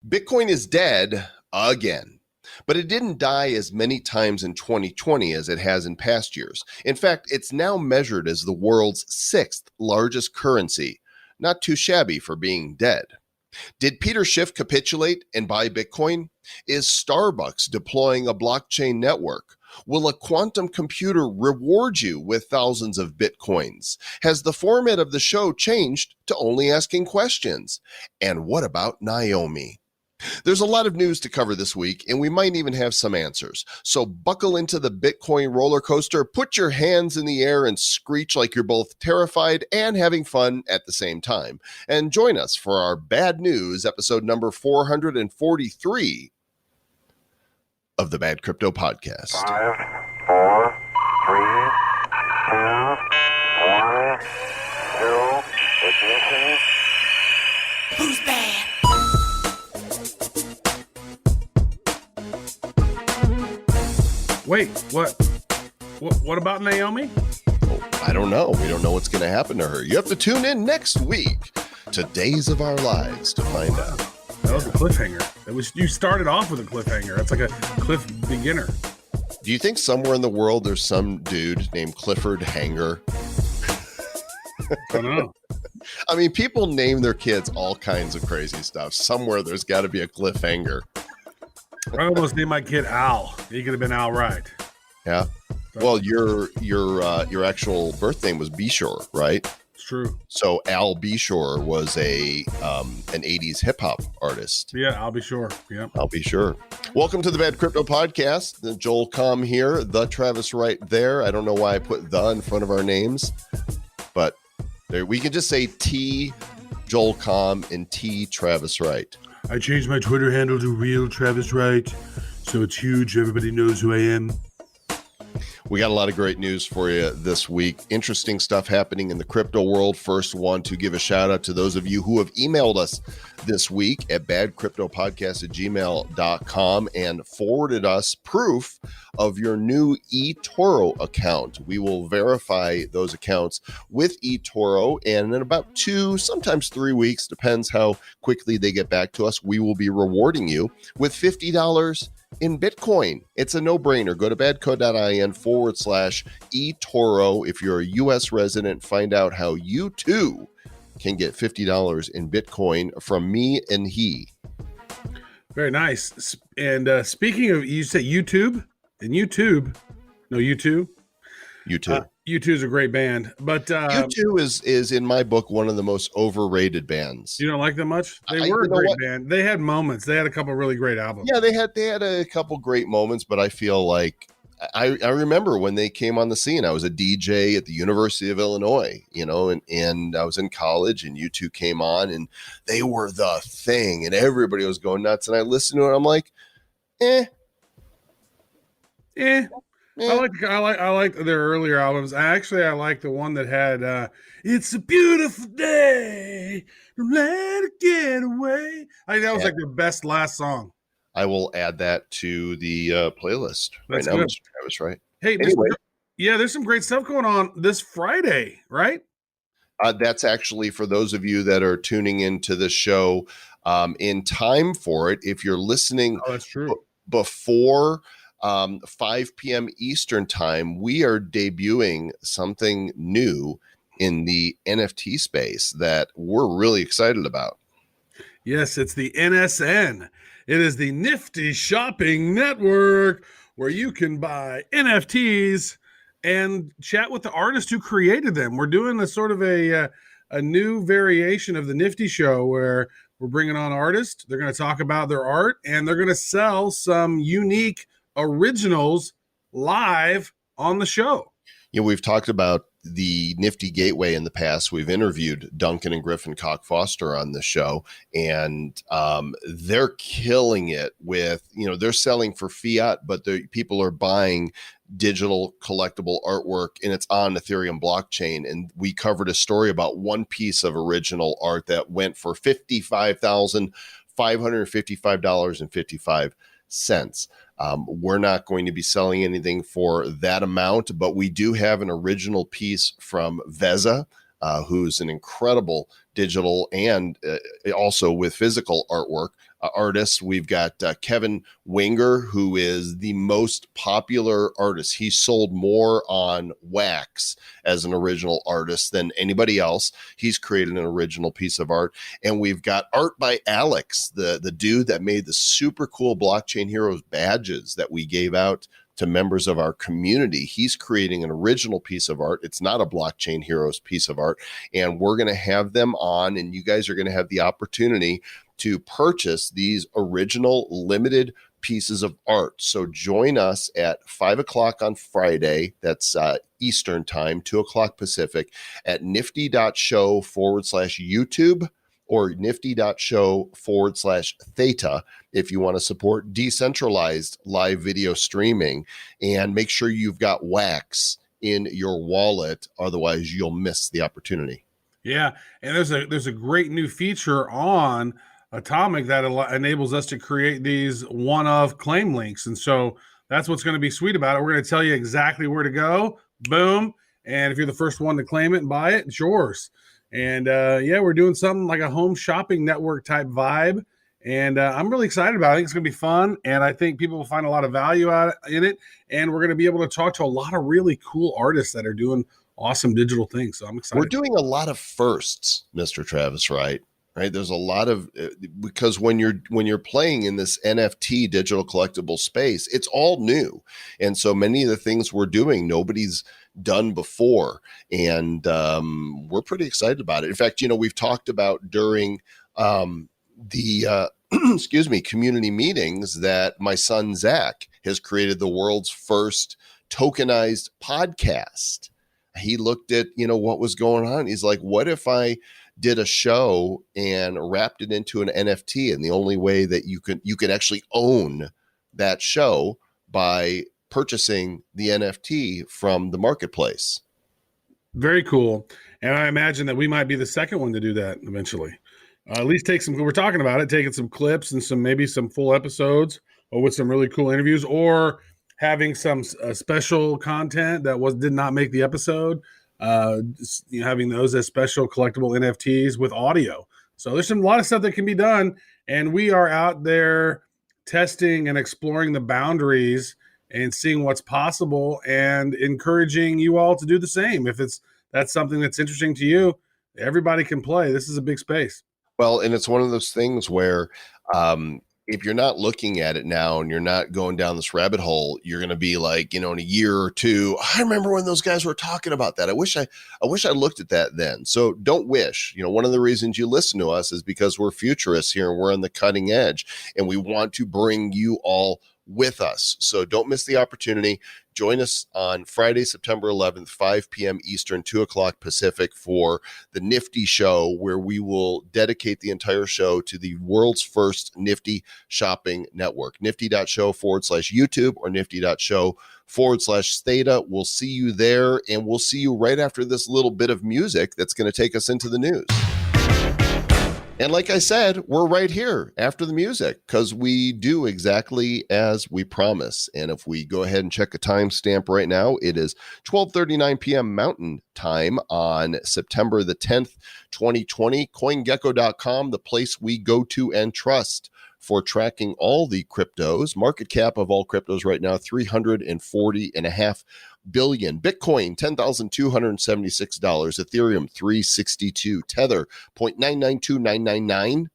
Bitcoin is dead again, but it didn't die as many times in 2020 as it has in past years. In fact, it's now measured as the world's sixth largest currency. Not too shabby for being dead. Did Peter Schiff capitulate and buy Bitcoin? Is Starbucks deploying a blockchain network? Will a quantum computer reward you with thousands of Bitcoins? Has the format of the show changed to only asking questions? And what about Naomi? There's a lot of news to cover this week, and we might even have some answers. So buckle into the Bitcoin roller coaster, put your hands in the air, and screech like you're both terrified and having fun at the same time. And join us for our Bad News, episode number 443 of the Bad Crypto Podcast. 5, 4, 3, 2, 1, 0, ignition. Who's bad? Wait, what about Naomi? Oh, I don't know. We don't know what's going to happen to her. You have to tune in next week to Days of Our Lives to find out. That was a cliffhanger. You started off with a cliffhanger. That's like a cliff beginner. Do you think somewhere in the world there's some dude named Clifford Hanger? I don't know. I mean, people name their kids all kinds of crazy stuff. Somewhere there's got to be a cliffhanger. I almost named my kid Al. He could have been Al Wright. Yeah. Well, your actual birth name was Beshore, right? It's true. So Al Beshore was an 80s hip hop artist. Yeah, I'll be sure. Yeah. I'll be sure. Welcome to the Bad Crypto Podcast. The Joel Comm here, the Travis Wright there. I don't know why I put the in front of our names, but there, we can just say T Joel Comm and T Travis Wright. I changed my Twitter handle to Real Travis Wright, so it's huge. Everybody knows who I am. We got a lot of great news for you this week. Interesting stuff happening in the crypto world. First, want to give a shout out to those of you who have emailed us this week at badcryptopodcast@gmail.com and forwarded us proof of your new eToro account. We will verify those accounts with eToro, and in about 2, sometimes 3 weeks, depends how quickly they get back to us, we will be rewarding you with $50 in Bitcoin. It's a no-brainer. Go to badco.in/eToro. If you're a U.S. resident, find out how you too can get $50 in Bitcoin from me and he. Very nice. And speaking of, you say YouTube? And YouTube. U2 U2 is a great band, but U2 is in my book one of the most overrated bands. You don't like them much? They were a great band. They had moments. They had a couple really great albums. Yeah, they had a couple great moments, but I feel like I remember when they came on the scene. I was a DJ at the University of Illinois, and I was in college, and U2 came on, and they were the thing, and everybody was going nuts. And I listened to it, and I'm like, I like their earlier albums. I like the one that had "It's a Beautiful Day, Don't Let It Get Away." That was like their best last song. I will add that to the playlist That's right now, good. Mr. Travis, right? Hey, anyway, there's some great stuff going on this Friday, right? That's actually for those of you that are tuning into the show in time for it. If you're listening, that's true. Before 5 p.m. Eastern time, we are debuting something new in the NFT space that we're really excited about. Yes, it's the NSN. It is the Nifty Shopping Network, where you can buy NFTs and chat with the artist who created them. We're doing a sort of a new variation of the Nifty Show where we're bringing on artists. They're going to talk about their art, and they're going to sell some unique originals live on the show. We've talked about the Nifty Gateway in the past. We've interviewed Duncan and Griffin Cock Foster on the show, and they're killing it with, they're selling for fiat, but the people are buying digital collectible artwork, and it's on Ethereum blockchain. And we covered a story about one piece of original art that went for $55,555.55. We're not going to be selling anything for that amount, but we do have an original piece from Veza who's an incredible digital and also with physical artwork artist. We've got Kevin Winger, who is the most popular artist. He sold more on wax as an original artist than anybody else. He's created an original piece of art. And we've got art by Alex, the dude that made the super cool Blockchain Heroes badges that we gave out to members of our community. He's creating an original piece of art. It's not a Blockchain Heroes piece of art. And we're going to have them on, and you guys are going to have the opportunity to purchase these original limited pieces of art. So join us at 5 o'clock on Friday. That's Eastern time, 2 o'clock Pacific, at nifty.show/YouTube or nifty.show/theta if you want to support decentralized live video streaming. And make sure you've got wax in your wallet. Otherwise, you'll miss the opportunity. Yeah. And there's a great new feature on Atomic that enables us to create these one-of claim links. And so that's what's going to be sweet about it. We're going to tell you exactly where to go. Boom. And if you're the first one to claim it and buy it, it's yours. And we're doing something like a home shopping network type vibe. And I'm really excited about it. I think it's going to be fun. And I think people will find a lot of value in it. And we're going to be able to talk to a lot of really cool artists that are doing awesome digital things. So I'm excited. We're doing a lot of firsts, Mr. Travis Wright. Right. There's a lot of because when you're playing in this NFT digital collectible space, it's all new. And so many of the things we're doing, nobody's done before. And we're pretty excited about it. In fact, we've talked about during the community meetings that my son, Zach, has created the world's first tokenized podcast. He looked at, what was going on. He's like, what if I did a show and wrapped it into an NFT? And the only way that you can actually own that show by purchasing the NFT from the marketplace. Very cool. And I imagine that we might be the second one to do that eventually. At least we're talking about it, taking some clips and maybe some full episodes or with some really cool interviews, or having some special content that did not make the episode. Having those as special collectible NFTs with audio. So there's a lot of stuff that can be done, and we are out there testing and exploring the boundaries and seeing what's possible and encouraging you all to do the same. If that's something that's interesting to you, everybody can play. This is a big space. Well, and it's one of those things where if you're not looking at it now and you're not going down this rabbit hole, you're going to be like, in a year or two, I remember when those guys were talking about that. I wish I looked at that then. So don't wish. One of the reasons you listen to us is because we're futurists here and we're on the cutting edge, and we want to bring you all with us. So don't miss the opportunity. Join us on Friday, September 11th, 5 p.m. Eastern, 2 o'clock Pacific for the Nifty Show, where we will dedicate the entire show to the world's first Nifty shopping network. Nifty.show/YouTube or Nifty.show/Theta. We'll see you there, and we'll see you right after this little bit of music that's going to take us into the news. And like I said, we're right here after the music because we do exactly as we promise. And if we go ahead and check a timestamp right now, it is 12:39 p.m. Mountain Time on September the 10th, 2020. CoinGecko.com, the place we go to and trust for tracking all the cryptos. Market cap of all cryptos right now, $340.5 billion. Bitcoin, $10,276. Ethereum, $362. Tether, 0.992999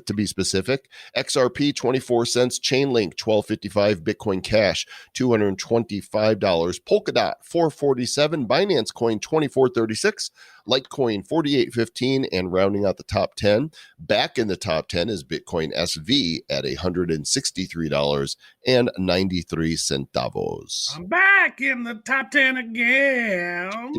to be specific. XRP, 24 cents. Chainlink, $12.55. Bitcoin Cash, $225. Polkadot, $4.47. Binance Coin, $24.36. Litecoin, $48.15. And rounding out the top 10, back in the top 10 is Bitcoin SV at $163.93. I'm back in the top 10 again. All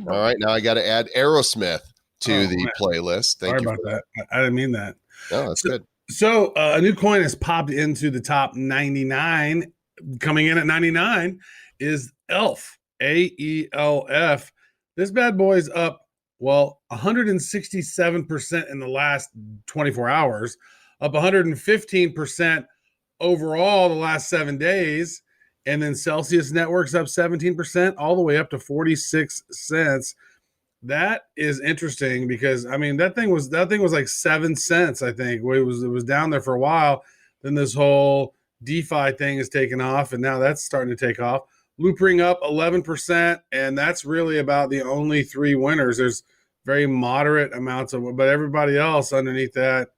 right, now I got to add Aerosmith to the playlist. Thank you about that. I didn't mean that. No, that's good. So a new coin has popped into the top 99. Coming in at 99 is ELF, AELF. This bad boy's up, 167% in the last 24 hours, up 115% overall the last 7 days. And then Celsius Networks up 17%, all the way up to 46 cents. That is interesting because I mean that thing was like 7 cents. I think it was down there for a while. Then this whole DeFi thing is taken off, and now that's starting to take off. Loopring up 11%, and that's really about the only three winners. There's very moderate amounts of, but everybody else underneath that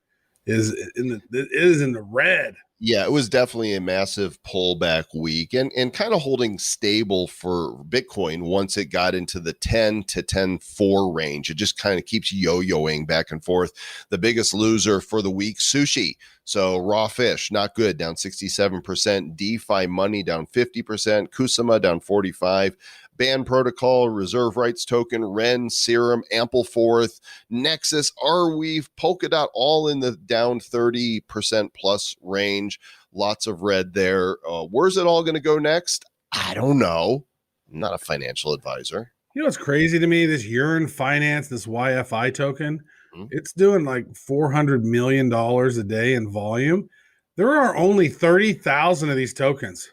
is in the red. Yeah, it was definitely a massive pullback week and kind of holding stable for Bitcoin once it got into the 10 to 10.4 range. It just kind of keeps yo-yoing back and forth. The biggest loser for the week, sushi. So raw fish, not good, down 67%. DeFi money down 50%. Kusama down 45%. Band Protocol, Reserve Rights Token, Ren, Serum, Ampleforth, Nexus, Arweave, Polkadot, all in the down 30% plus range. Lots of red there. Where's it all going to go next? I don't know. I'm not a financial advisor. You know what's crazy to me? This Urine Finance, this YFI token, it's doing like $400 million a day in volume. There are only 30,000 of these tokens.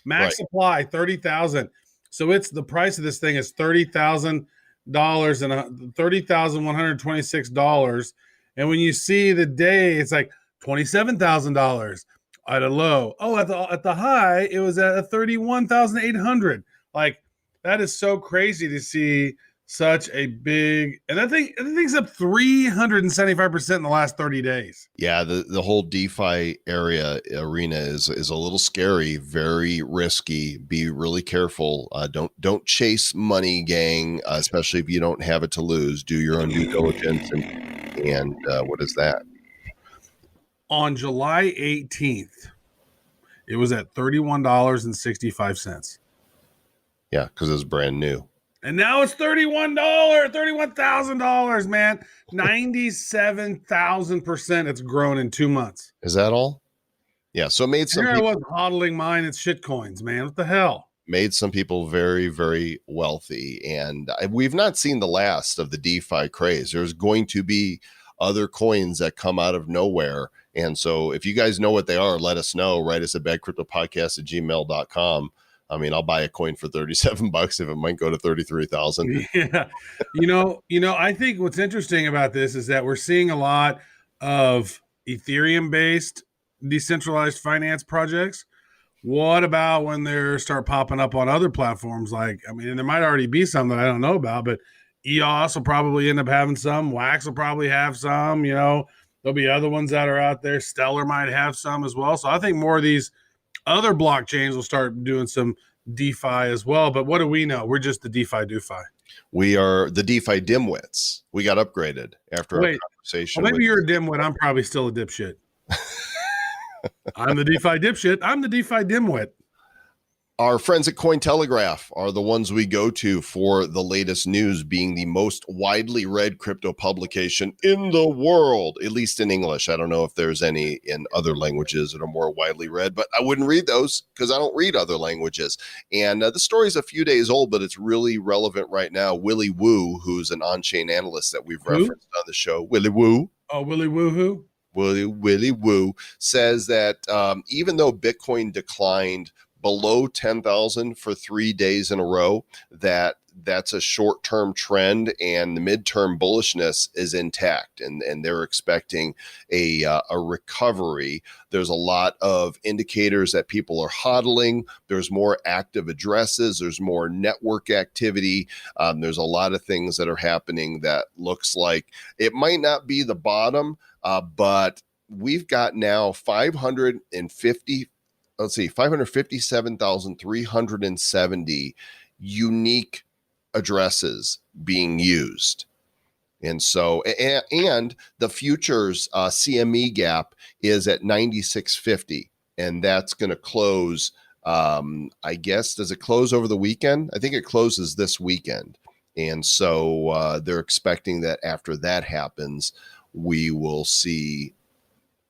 Max supply, 30,000. So it's the price of this thing is $30,000 and $30,126. And when you see the day, it's like $27,000 at a low. Oh, at the high, it was at 31,800. Like that is so crazy to see such a big, and that thing's up 375% in the last 30 days. Yeah, the whole DeFi arena is a little scary, very risky. Be really careful. Don't chase money, gang, especially if you don't have it to lose. Do your own due diligence. And what is that? On July 18th, it was at $31.65. Yeah, because it's brand new. And now it's $31,000, man. 97,000% it's grown in 2 months. Is that all? Yeah, so it made some people. I was hodling mine. It's shit coins, man. What the hell? Made some people very, very wealthy. And we've not seen the last of the DeFi craze. There's going to be other coins that come out of nowhere. And so if you guys know what they are, let us know. Write us at badcryptopodcast@gmail.com. I mean, I'll buy a coin for $37 if it might go to 33,000. Yeah. You know, I think what's interesting about this is that we're seeing a lot of Ethereum-based decentralized finance projects. What about when they start popping up on other platforms? Like, I mean, there might already be some that I don't know about, but EOS will probably end up having some. Wax will probably have some. You know, there'll be other ones that are out there. Stellar might have some as well. So I think more of these other blockchains will start doing some DeFi as well. But what do we know? We're just the DeFi doofy. We are the DeFi dimwits. We got upgraded after our conversation. Well, maybe you're a dimwit. I'm probably still a dipshit. I'm the DeFi dipshit. I'm the DeFi dimwit. Our friends at Cointelegraph are the ones we go to for the latest news, being the most widely read crypto publication in the world, at least in English. I don't know if there's any in other languages that are more widely read, but I wouldn't read those because I don't read other languages. And the story's a few days old, but it's really relevant right now. Willy Woo, who's an on-chain analyst that we've referenced on the show. Willy Woo. Oh, Willy Woo who? Willy Woo says that even though Bitcoin declined below 10,000 for 3 days in a row, that's a short-term trend, and the midterm bullishness is intact, and they're expecting a recovery. There's a lot of indicators that people are hodling. There's more active addresses. There's more network activity. There's a lot of things that are happening that looks like it might not be the bottom, but we've got now 557,370 unique addresses being used. And so, and the futures CME gap is at 96.50, and that's going to close. I guess, does it close over the weekend? I think it closes this weekend. And so they're expecting that after that happens, we will see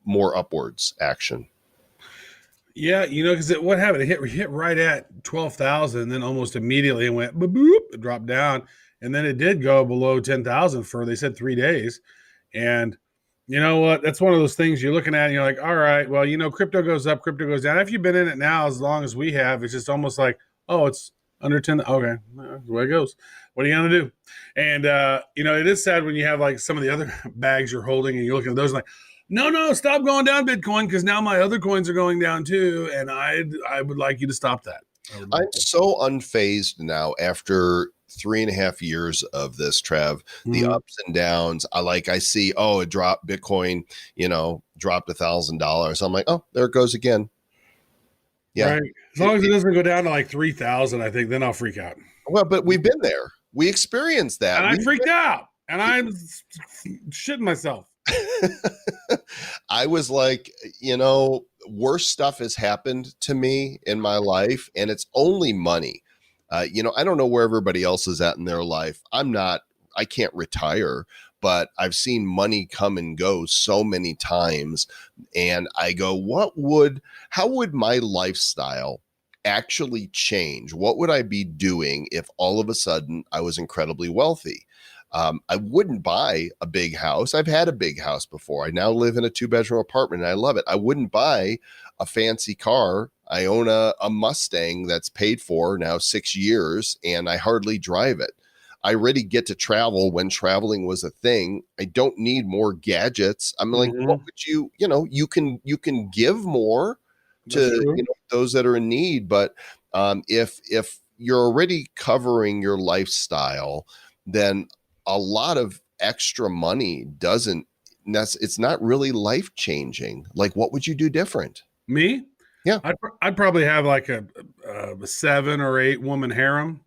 more upwards action. Yeah, you know, because what happened? It hit right at 12,000, then almost immediately it went boop, it dropped down, and then it did go below 10,000 for, they said, 3 days. And You know what? That's one of those things you're looking at and you're like, all right, well, crypto goes up, crypto goes down. If you've been in it now as long as we have, it's just almost like, oh, it's under 10. Okay, that's the way it goes. What are you going to do? And, it is sad when you have like some of the other bags you're holding and you're looking at those like, no, stop going down Bitcoin because now my other coins are going down too. And I would like you to stop that. I'm so unfazed now after 3.5 years of this, Trev, the ups and downs. I see, it dropped Bitcoin, dropped $1,000. I'm like, oh, there it goes again. Yeah. Right. As long as it doesn't go down to like 3,000, I think then I'll freak out. Well, but we've been there. We experienced that. And I freaked out and I'm shitting myself. I was like, worse stuff has happened to me in my life, and it's only money. I don't know where everybody else is at in their life. I can't retire, but I've seen money come and go so many times. And I go, how would my lifestyle actually change? What would I be doing if all of a sudden I was incredibly wealthy? I wouldn't buy a big house. I've had a big house before. I now live in a 2-bedroom apartment and I love it. I wouldn't buy a fancy car. I own a Mustang that's paid for now 6 years and I hardly drive it. I already get to travel when traveling was a thing. I don't need more gadgets. I'm like, what would you can give more to those that are in need. But if you're already covering your lifestyle, then a lot of extra money it's not really life changing. Like, what would you do different? Me? Yeah. I'd probably have like a 7 or 8 woman harem.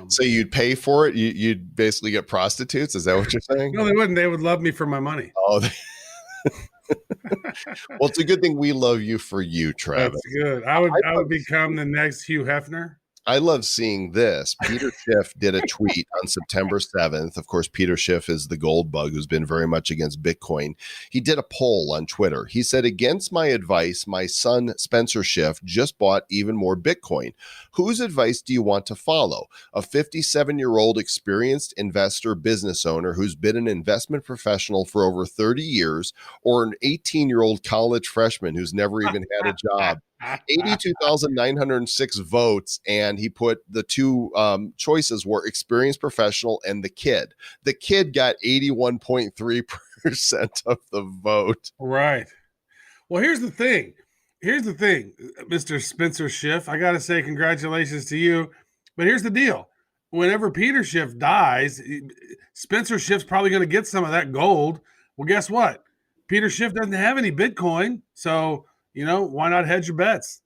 So you'd pay for it. You'd basically get prostitutes. Is that what you're saying? No, they wouldn't. They would love me for my money. Oh, well, it's a good thing we love you for you, Travis. That's good. I would become the next Hugh Hefner. I love seeing this. Peter Schiff did a tweet on September 7th. Of course, Peter Schiff is the gold bug who's been very much against Bitcoin. He did a poll on Twitter. He said, against my advice, my son, Spencer Schiff, just bought even more Bitcoin. Whose advice do you want to follow? A 57-year-old experienced investor business owner who's been an investment professional for over 30 years, or an 18-year-old college freshman who's never even had a job? 82,906 votes, and he put the two choices were experienced professional and the kid. The kid got 81.3% of the vote. Right. Well, here's the thing, Mr. Spencer Schiff. I got to say congratulations to you. But here's the deal. Whenever Peter Schiff dies, Spencer Schiff's probably going to get some of that gold. Well, guess what? Peter Schiff doesn't have any Bitcoin, so why not hedge your bets?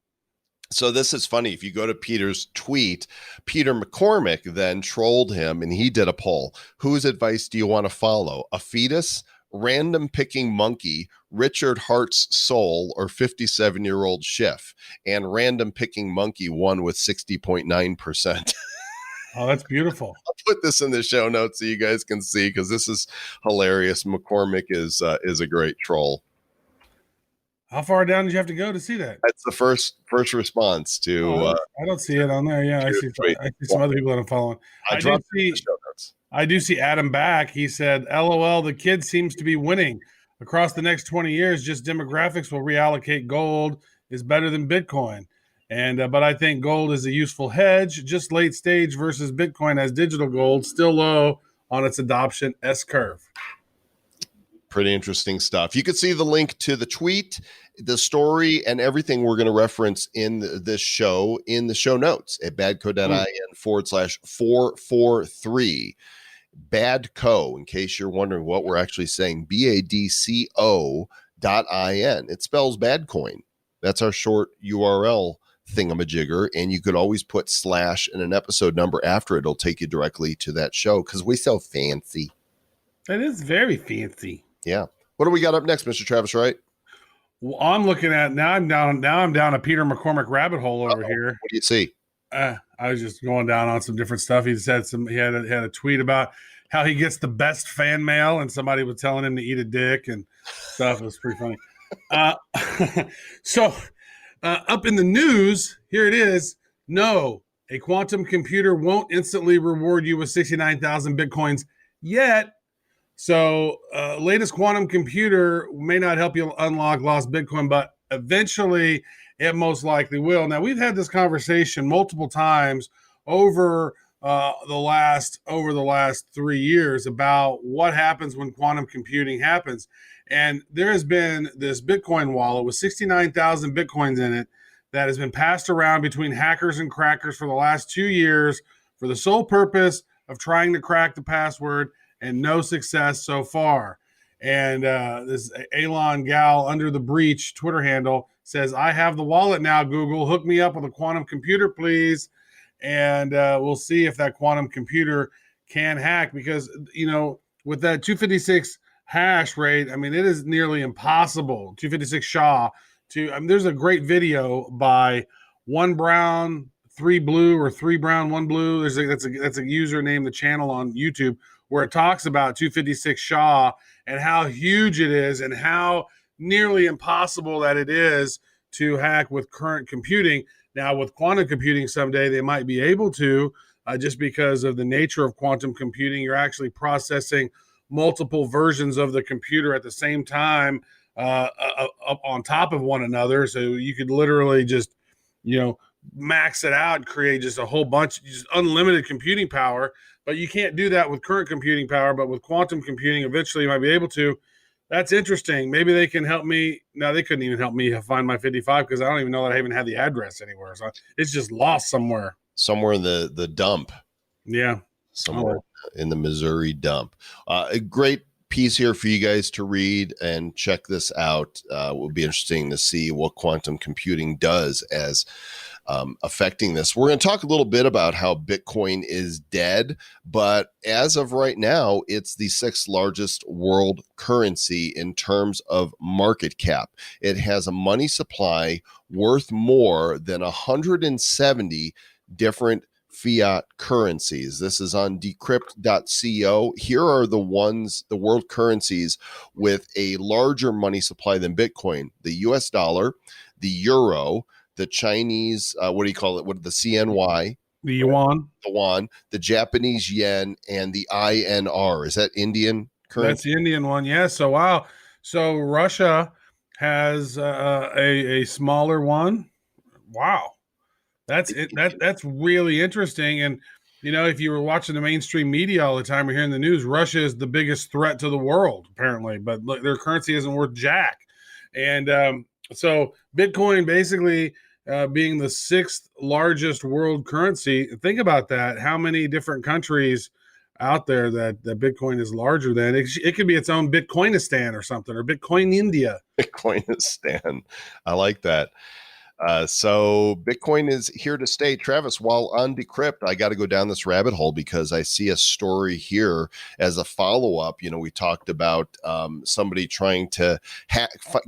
So this is funny. If you go to Peter's tweet, Peter McCormick then trolled him and he did a poll. Whose advice do you want to follow? A fetus, random picking monkey, Richard Hart's soul, or 57-year-old Schiff? And random picking monkey won with 60.9%. Oh, that's beautiful. I'll put this in the show notes so you guys can see, because this is hilarious. McCormick is a great troll. How far down did you have to go to see that? That's the first response to. I don't see it on there. Yeah, I see some other people that I'm following. I do see Adam Back. He said, "LOL, the kid seems to be winning. Across the next 20 years, just demographics will reallocate. Gold is better than Bitcoin, but I think gold is a useful hedge. Just late stage versus Bitcoin as digital gold, still low on its adoption S curve." Pretty interesting stuff. You can see the link to the tweet, the story, and everything we're going to reference in this show in the show notes at badco.in/443. Badco, in case you're wondering what we're actually saying, BADCO.in. It spells Badcoin. That's our short URL thingamajigger, and you could always put / and an episode number after it. It'll take you directly to that show because we're so fancy. That is very fancy. Yeah. What do we got up next, Mr. Travis Wright? Well, I'm looking at I'm down a Peter McCormick rabbit hole over here. What do you see? I was just going down on some different stuff. He said he had a tweet about how he gets the best fan mail, and somebody was telling him to eat a dick and stuff. It was pretty funny. So up in the news, here it is. No, a quantum computer won't instantly reward you with 69,000 Bitcoins yet. So, latest quantum computer may not help you unlock lost Bitcoin, but eventually it most likely will. Now, we've had this conversation multiple times over the last 3 years about what happens when quantum computing happens. And there has been this Bitcoin wallet with 69,000 Bitcoins in it that has been passed around between hackers and crackers for the last 2 years for the sole purpose of trying to crack the password, and no success so far. And this Elon Gal under the breach Twitter handle says, "I have the wallet now, Google. Hook me up with a quantum computer, please." And we'll see if that quantum computer can hack, because, with that 256 hash rate, I mean, it is nearly impossible, 256 SHA, there's a great video by One Brown, Three Blue, or Three Brown, One Blue. That's a username, the channel on YouTube, where it talks about 256 SHA and how huge it is and how nearly impossible that it is to hack with current computing. Now, with quantum computing, someday they might be able to, just because of the nature of quantum computing. You're actually processing multiple versions of the computer at the same time, up on top of one another. So you could literally just, max it out and create just a whole bunch, just unlimited computing power. But you can't do that with current computing power. But with quantum computing, eventually you might be able to. That's interesting. Maybe they can help me. No, they couldn't even help me find my 55, because I don't even know that I even have the address anywhere. So it's just lost somewhere. Somewhere in the dump. Yeah. Somewhere in the Missouri dump. A great piece here for you guys to read and check this out. It will be interesting to see what quantum computing does as affecting this. We're going to talk a little bit about how Bitcoin is dead, but as of right now, it's the sixth largest world currency in terms of market cap. It has a money supply worth more than 170 different fiat currencies. This is on decrypt.co. Here are the world currencies with a larger money supply than Bitcoin: the US dollar, the euro, the Chinese, the CNY, the yuan, the Japanese yen, and the INR. Is that Indian currency? That's the Indian one. Yeah. So, wow. So Russia has a smaller one. Wow. That's it. That's really interesting. And, if you were watching the mainstream media all the time or hearing the news, Russia is the biggest threat to the world, apparently, but look, their currency isn't worth jack. And so Bitcoin basically being the sixth largest world currency. Think about that. How many different countries out there that Bitcoin is larger than? It could be its own Bitcoinistan or something, or Bitcoin India. Bitcoinistan. I like that. So Bitcoin is here to stay. Travis, while on Decrypt, I got to go down this rabbit hole because I see a story here as a follow-up. We talked about somebody trying to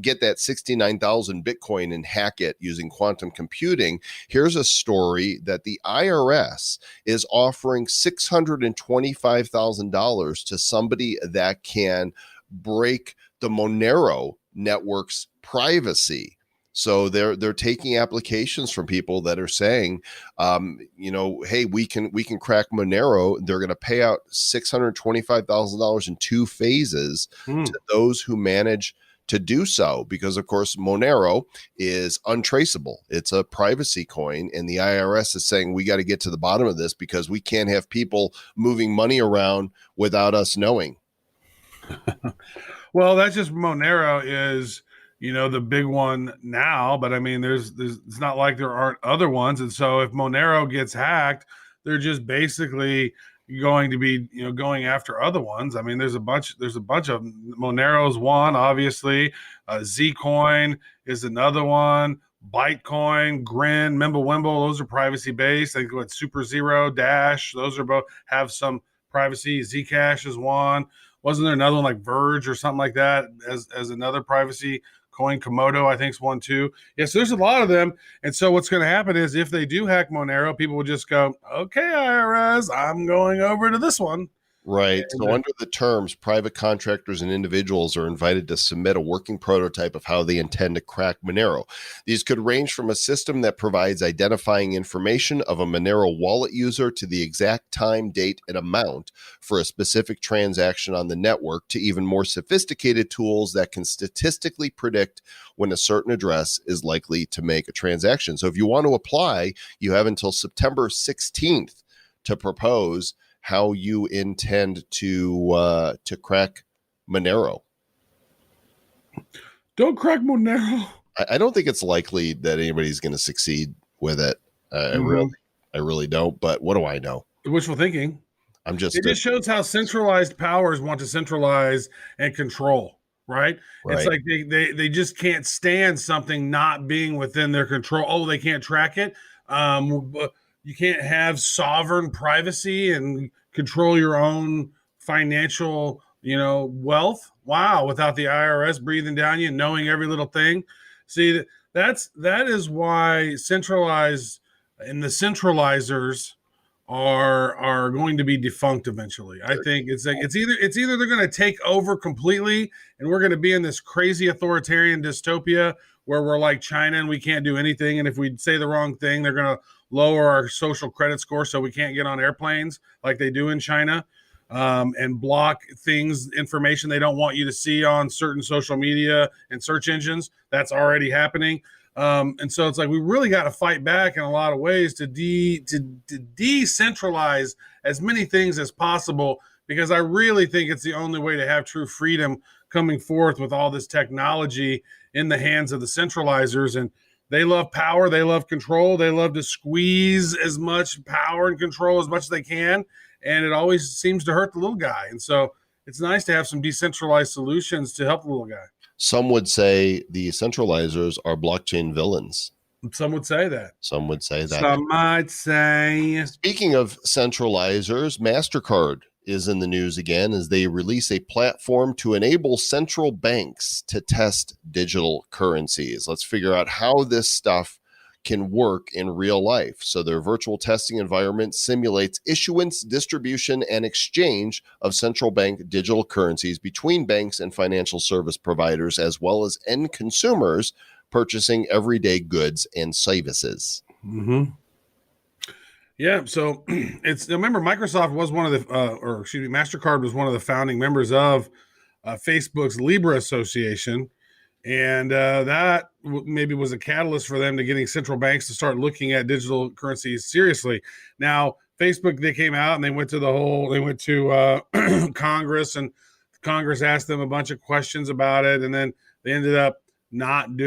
get that 69,000 Bitcoin and hack it using quantum computing. Here's a story that the IRS is offering $625,000 to somebody that can break the Monero network's privacy. So they're taking applications from people that are saying, hey, we can crack Monero. They're going to pay out $625,000 in 2 phases to those who manage to do so, because of course Monero is untraceable. It's a privacy coin, and the IRS is saying we got to get to the bottom of this because we can't have people moving money around without us knowing. Well, that's just Monero is, the big one now, but I mean, there's it's not like there aren't other ones. And so if Monero gets hacked, they're just basically going to be, going after other ones. I mean, there's a bunch of Monero's one, obviously. Zcoin is another one. Bytecoin, Grin, Mimblewimble, those are privacy based. I think what Super Zero, Dash, those are both have some privacy. Zcash is one. Wasn't there another one like Verge or something like that as another privacy coin? Komodo, I think, is one too. Yes, there's a lot of them. And so what's going to happen is if they do hack Monero, people will just go, okay, IRS, I'm going over to this one. Right. So under the terms, private contractors and individuals are invited to submit a working prototype of how they intend to crack Monero. These could range from a system that provides identifying information of a Monero wallet user to the exact time, date, and amount for a specific transaction on the network to even more sophisticated tools that can statistically predict when a certain address is likely to make a transaction. So if you want to apply, you have until September 16th to propose how you intend to crack Monero. Don't crack Monero. I don't think it's likely that anybody's going to succeed with it. I really don't. But what do I know? Wishful thinking. It just shows how centralized powers want to centralize and control. Right? It's like they just can't stand something not being within their control. Oh, they can't track it. You can't have sovereign privacy and control your own financial, wealth. Wow, without the IRS breathing down you and knowing every little thing. See, that is why centralized and the centralizers are going to be defunct eventually. I think it's either they're going to take over completely and we're going to be in this crazy authoritarian dystopia where we're like China and we can't do anything, and if we say the wrong thing, they're going to lower our social credit score so we can't get on airplanes like they do in China, and block information they don't want you to see on certain social media and search engines. That's already happening. And so it's like we really got to fight back in a lot of ways to decentralize as many things as possible, because I really think it's the only way to have true freedom coming forth with all this technology in the hands of the centralizers. And they love power. They love control. They love to squeeze as much power and control as much as they can. And it always seems to hurt the little guy. And so it's nice to have some decentralized solutions to help the little guy. Some would say the centralizers are blockchain villains. Some would say that. Some would say that. Some might say. Speaking of centralizers, MasterCard is in the news again as they release a platform to enable central banks to test digital currencies. Let's figure out how this stuff can work in real life. So their virtual testing environment simulates issuance, distribution, and exchange of central bank digital currencies between banks and financial service providers, as well as end consumers purchasing everyday goods and services. Mm-hmm. Yeah, so remember Microsoft was one of the, MasterCard was one of the founding members of Facebook's Libra Association. And that maybe was a catalyst for them to getting central banks to start looking at digital currencies seriously. Now, Facebook, they came out and they went to Congress, and Congress asked them a bunch of questions about it. And then they ended up they're not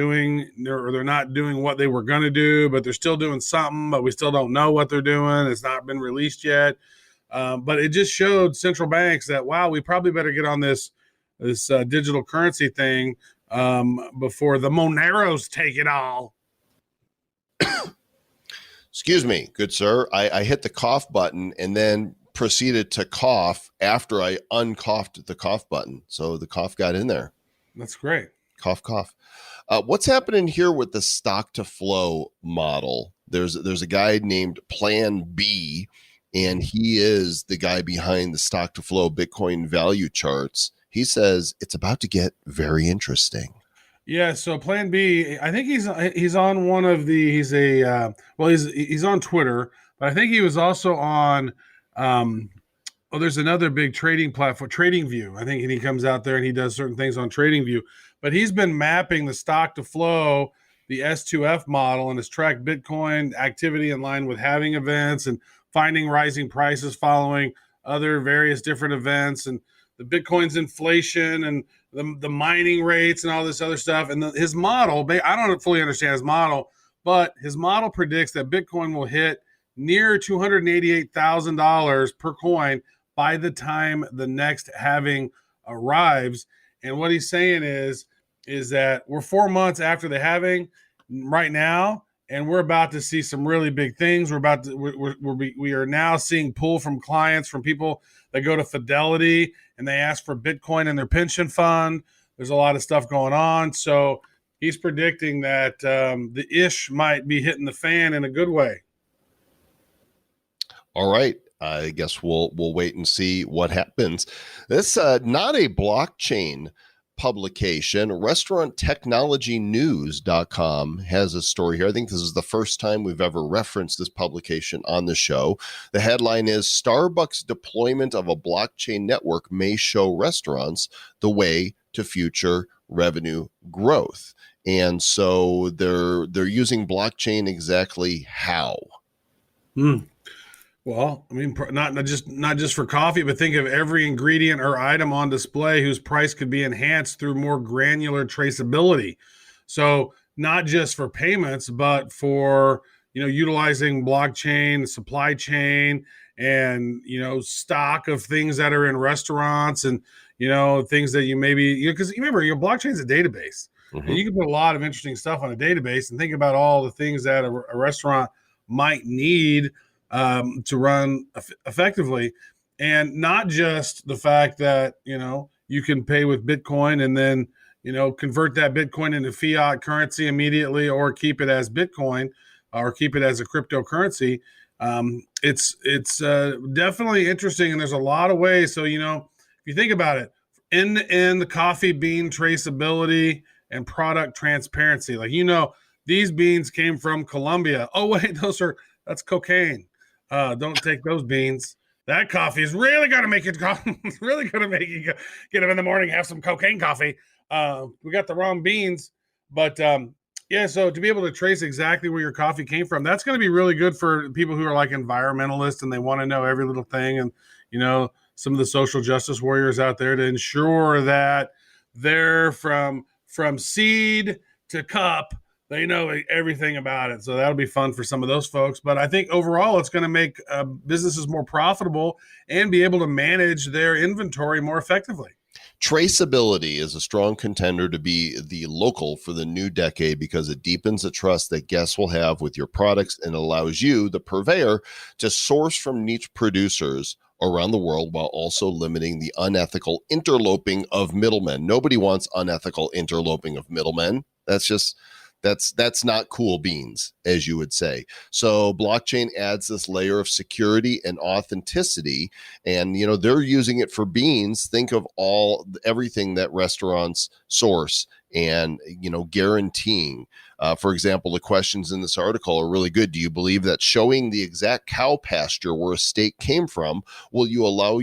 doing what they were going to do, but they're still doing something, but we still don't know what they're doing. It's not been released yet. But it just showed central banks that, wow, we probably better get on this digital currency thing before the Moneros take it all. Excuse me, good sir. I hit the cough button and then proceeded to cough after I uncoughed the cough button. So the cough got in there. That's great. Cough, cough. What's happening here with the stock to flow model? There's a guy named Plan B, and he is the guy behind the stock to flow Bitcoin value charts. He says it's about to get very interesting. Yeah. So Plan B, I think he's on one of the. He's on Twitter, but I think he was also on. There's another big trading platform, TradingView. I think, and he comes out there and he does certain things on TradingView. But he's been mapping the stock to flow, the S2F model, and has tracked Bitcoin activity in line with halving events and finding rising prices following other various different events, and the Bitcoin's inflation and the mining rates and all this other stuff. And his model, I don't fully understand his model, but his model predicts that Bitcoin will hit near $288,000 per coin by the time the next halving arrives. And what he's saying is that we're 4 months after the halving right now, and we're about to see some really big things. We are now seeing pull from clients, from people that go to Fidelity and they ask for Bitcoin in their pension fund. There's a lot of stuff going on. So he's predicting that the ish might be hitting the fan in a good way. All right. I guess we'll wait and see what happens. This not a blockchain publication. Restauranttechnologynews.com has a story here. I think this is the first time we've ever referenced this publication on the show. The headline is Starbucks deployment of a blockchain network may show restaurants the way to future revenue growth. And so they're using blockchain exactly how? Well, I mean, not just for coffee, but think of every ingredient or item on display whose price could be enhanced through more granular traceability. So not just for payments, but for utilizing blockchain, supply chain, and stock of things that are in restaurants, and things that you maybe because remember your blockchain is a database, and you can put a lot of interesting stuff on a database, and think about all the things that a restaurant might need to run effectively, and not just the fact that you can pay with Bitcoin and then convert that Bitcoin into fiat currency immediately, or keep it as Bitcoin, or keep it as a cryptocurrency. It's definitely interesting, and there's a lot of ways. So if you think about it, in the coffee bean traceability and product transparency, like these beans came from Colombia. Oh wait, that's cocaine. Don't take those beans. That coffee is really going to make it. It's really going to make you get up in the morning, have some cocaine coffee. We got the wrong beans, but yeah. So to be able to trace exactly where your coffee came from, that's going to be really good for people who are like environmentalists and they want to know every little thing, and some of the social justice warriors out there to ensure that they're from seed to cup. They know everything about it. So that'll be fun for some of those folks. But I think overall, it's going to make businesses more profitable and be able to manage their inventory more effectively. Traceability is a strong contender to be the local for the new decade because it deepens the trust that guests will have with your products and allows you, the purveyor, to source from niche producers around the world while also limiting the unethical interloping of middlemen. Nobody wants unethical interloping of middlemen. That's not cool beans, as you would say. So blockchain adds this layer of security and authenticity, and they're using it for beans. Think of everything that restaurants source and guaranteeing. For example, the questions in this article are really good. Do you believe that showing the exact cow pasture where a steak came from will allow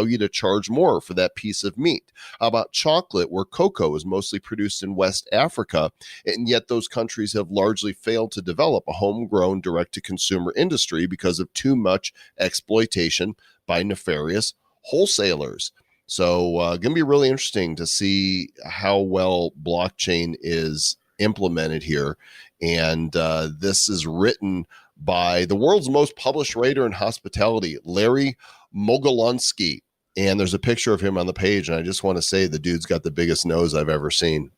you to charge more for that piece of meat? How about chocolate, where cocoa is mostly produced in West Africa, and yet those countries have largely failed to develop a homegrown direct-to-consumer industry because of too much exploitation by nefarious wholesalers? So going to be really interesting to see how well blockchain is implemented here. And this is written by the world's most published writer in hospitality, Larry Mogilonsky. And there's a picture of him on the page. And I just want to say the dude's got the biggest nose I've ever seen.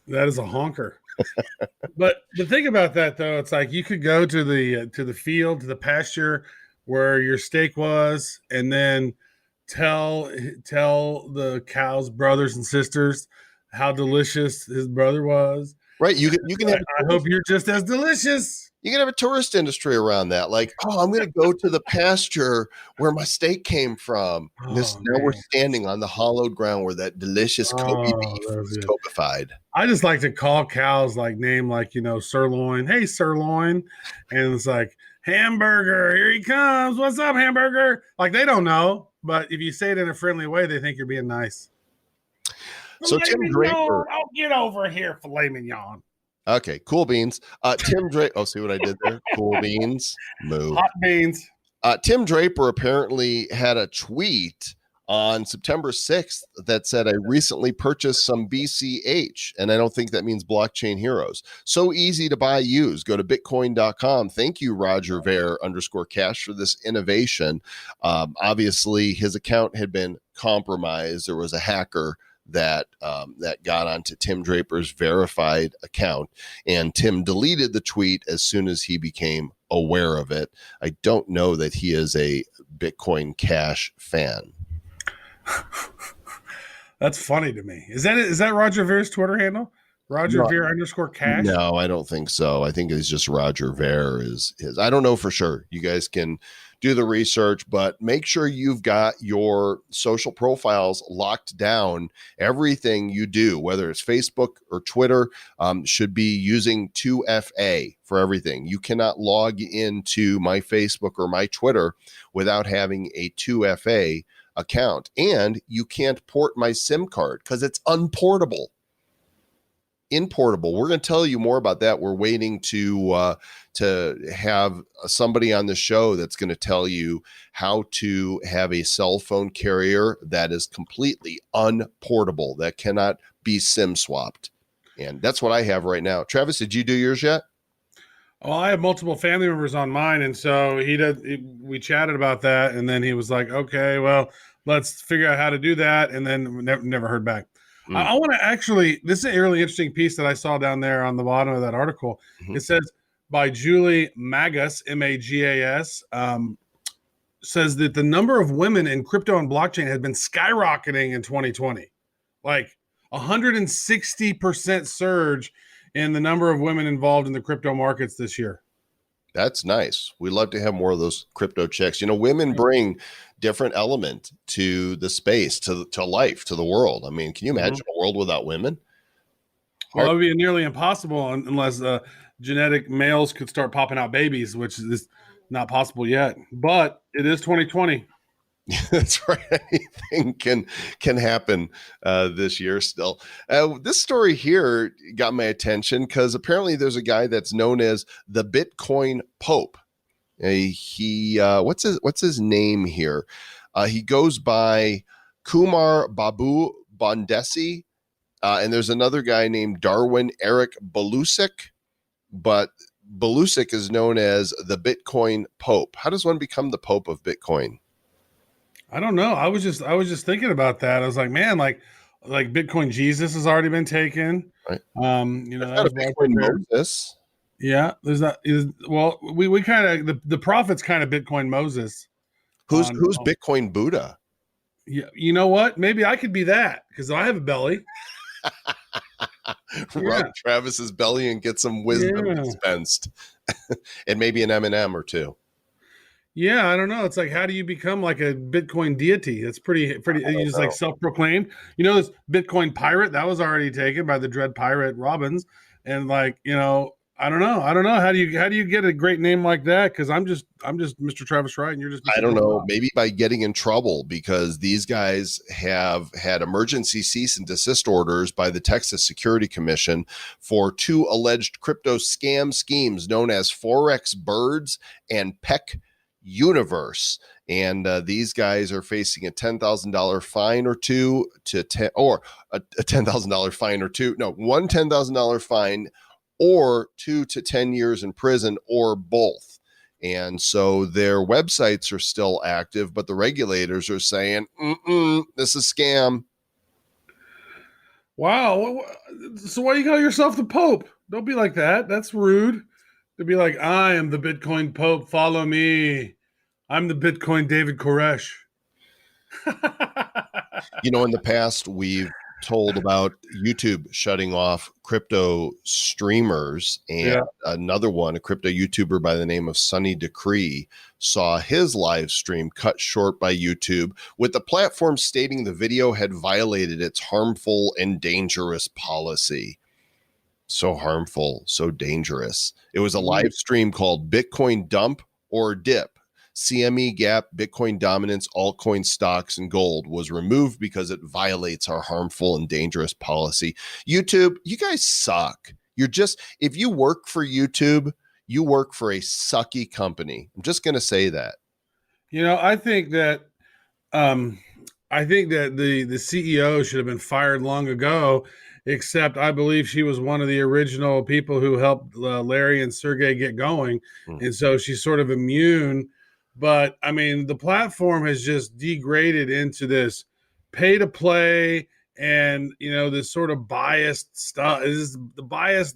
That is a honker. But the thing about that, though, it's like you could go to the field, to the pasture where your steak was, and then tell the cow's brothers and sisters how delicious his brother was. Right. You can have. I hope you're just as delicious. You can have a tourist industry around that. Like, I'm going to go to the pasture where my steak came from. Now we're standing on the hollowed ground where that delicious Kobe beef was cobified. I just like to call cows name sirloin. Hey, sirloin. And it's like, hamburger, here he comes. What's up, hamburger? Like, they don't know. But if you say it in a friendly way, they think you're being nice. So Tim Draper. I'll get over here, filet mignon. Okay, cool beans. Tim Draper. Oh, see what I did there? Cool beans. Move. Hot beans. Tim Draper apparently had a tweet on September 6th that said, I recently purchased some BCH, and I don't think that means blockchain heroes. So easy to buy, use. Go to bitcoin.com. Thank you, Roger Ver _cash for this innovation. Obviously, his account had been compromised. There was a hacker that got onto Tim Draper's verified account, and Tim deleted the tweet as soon as he became aware of it. I don't know that he is a Bitcoin Cash fan. That's funny to me. Is that Roger Ver's Twitter handle? Roger Ver _cash? No, I don't think so. I think it's just Roger Ver is his. I don't know for sure. You guys can do the research, but make sure you've got your social profiles locked down. Everything you do, whether it's Facebook or Twitter, should be using 2FA for everything. You cannot log into my Facebook or my Twitter without having a 2FA account. And you can't port my SIM card because it's unportable. Importable. We're going to tell you more about that. We're waiting to have somebody on the show that's going to tell you how to have a cell phone carrier that is completely unportable, that cannot be SIM swapped. And that's what I have right now. Travis, did you do yours yet? Well, I have multiple family members on mine, and so we chatted about that, and then he was like, "Okay, well, let's figure out how to do that," and then never heard back. I want to actually, this is a really interesting piece that I saw down there on the bottom of that article. Mm-hmm. It says by Julie Magas, Magas, says that the number of women in crypto and blockchain has been skyrocketing in 2020. Like 160% surge in the number of women involved in the crypto markets this year. That's nice. We love to have more of those crypto chicks. You know, women bring different element to the space, to life, to the world. I mean, can you imagine a world without women? Well, it would be nearly impossible unless genetic males could start popping out babies, which is not possible yet. But it is 2020. That's right. Anything can happen this year still. This story here got my attention because apparently there's a guy that's known as the Bitcoin Pope. What's his name here? He goes by Kumar Babu Bondesi, and there's another guy named Darwin Eric Belusik, but Belusik is known as the Bitcoin Pope. How does one become the Pope of Bitcoin? I don't know. I was just thinking about that. I was like, man, like Bitcoin Jesus has already been taken. Right. You know, that was Bitcoin Moses. Yeah, there's not. Well, we kind of the prophet's kind of Bitcoin Moses. Who's Bitcoin Buddha? Yeah, you know what? Maybe I could be that because I have a belly. Rub Travis's belly and get some wisdom dispensed, and maybe an M&M or two. Yeah, I don't know. It's like, how do you become like a Bitcoin deity? It's pretty. He's like self-proclaimed. You know, this Bitcoin pirate that was already taken by the Dread Pirate Robbins, and like, you know, I don't know. How do you get a great name like that? Because I'm just Mr. Travis Wright, and you're just. I don't know. Maybe by getting in trouble because these guys have had emergency cease and desist orders by the Texas Security Commission for 2 alleged crypto scam schemes known as Forex Birds and Peck Universe, and these guys are facing a $10,000 fine or two to 10, or a $10,000 fine or two. No, one $10,000 fine or 2 to 10 years in prison or both. And so their websites are still active, but the regulators are saying, this is scam. Wow. So why you call yourself the Pope? Don't be like that. That's rude. To be like, I am the Bitcoin Pope. Follow me. I'm the Bitcoin David Koresh. You know, in the past, we've told about YouTube shutting off crypto streamers, and another one, a crypto YouTuber by the name of Sunny Decree, saw his live stream cut short by YouTube, with the platform stating the video had violated its harmful and dangerous policy. So harmful, so dangerous. It was a live stream called Bitcoin Dump or Dip. CME Gap, Bitcoin Dominance, altcoin stocks, and gold was removed because it violates our harmful and dangerous policy. YouTube, you guys suck. If you work for YouTube, you work for a sucky company. I'm just going to say that. You know, I think that the CEO should have been fired long ago, except I believe she was one of the original people who helped Larry and Sergey get going. And so she's sort of immune. But I mean, the platform has just degraded into this pay to play and, you know, this sort of biased stuff. Is the bias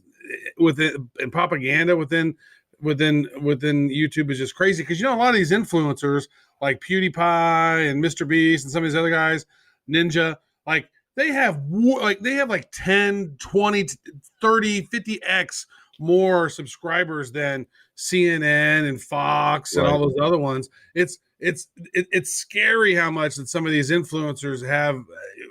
within and propaganda within YouTube is just crazy. Because, you know, a lot of these influencers like PewDiePie and Mr. Beast and some of these other guys, Ninja, like they have like 10, 20, 30, 50x more subscribers than CNN and Fox and Right. all those other ones. It's scary how much that some of these influencers have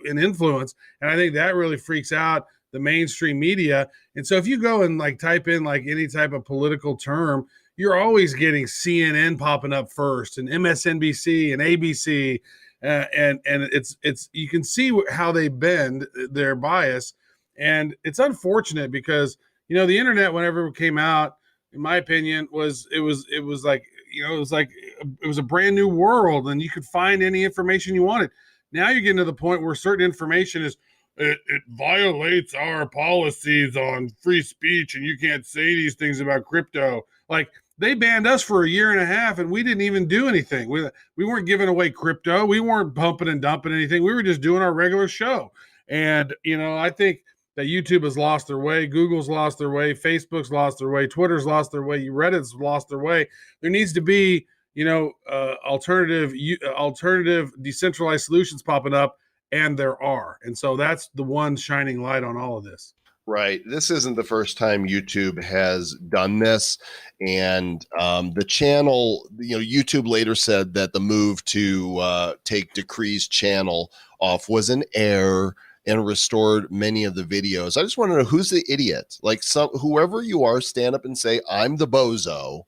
an influence, and I think that really freaks out the mainstream media. And so if you go and like type in like any type of political term, you're always getting CNN popping up first, and MSNBC and ABC, and it's you can see how they bend their bias, and it's unfortunate because the internet, whenever it came out, in my opinion, it was like it was a brand new world, and you could find any information you wanted. Now you're getting to the point where certain information is it violates our policies on free speech, and you can't say these things about crypto. Like they banned us for a year and a half, and we didn't even do anything. We weren't giving away crypto. We weren't pumping and dumping anything. We were just doing our regular show. And I think that YouTube has lost their way, Google's lost their way, Facebook's lost their way, Twitter's lost their way, Reddit's lost their way. There needs to be, alternative decentralized solutions popping up, and there are. And so that's the one shining light on all of this. Right. This isn't the first time YouTube has done this. And the channel, YouTube later said that the move to take Decree's channel off was an error and restored many of the videos. I just want to know who's the idiot. Like whoever you are, stand up and say, I'm the bozo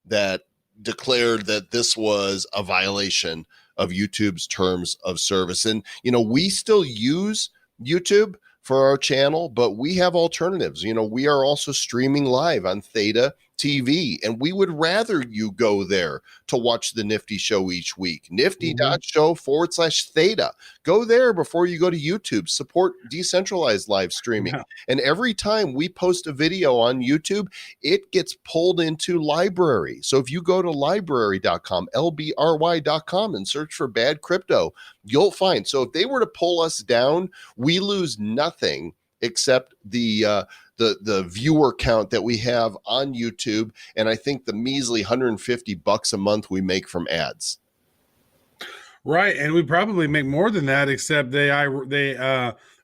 that declared that this was a violation of YouTube's terms of service. And, we still use YouTube for our channel, but we have alternatives. We are also streaming live on Theta TV, and we would rather you go there to watch the Nifty Show each week. Nifty.show/Theta. Go there before you go to YouTube. Support decentralized live streaming. Yeah. And every time we post a video on YouTube, it gets pulled into library. So if you go to library.com, LBRY.com, and search for bad crypto, you'll find. So if they were to pull us down, we lose nothing except the viewer count that we have on YouTube, and I think the measly $150 a month we make from ads. Right, and we probably make more than that, except they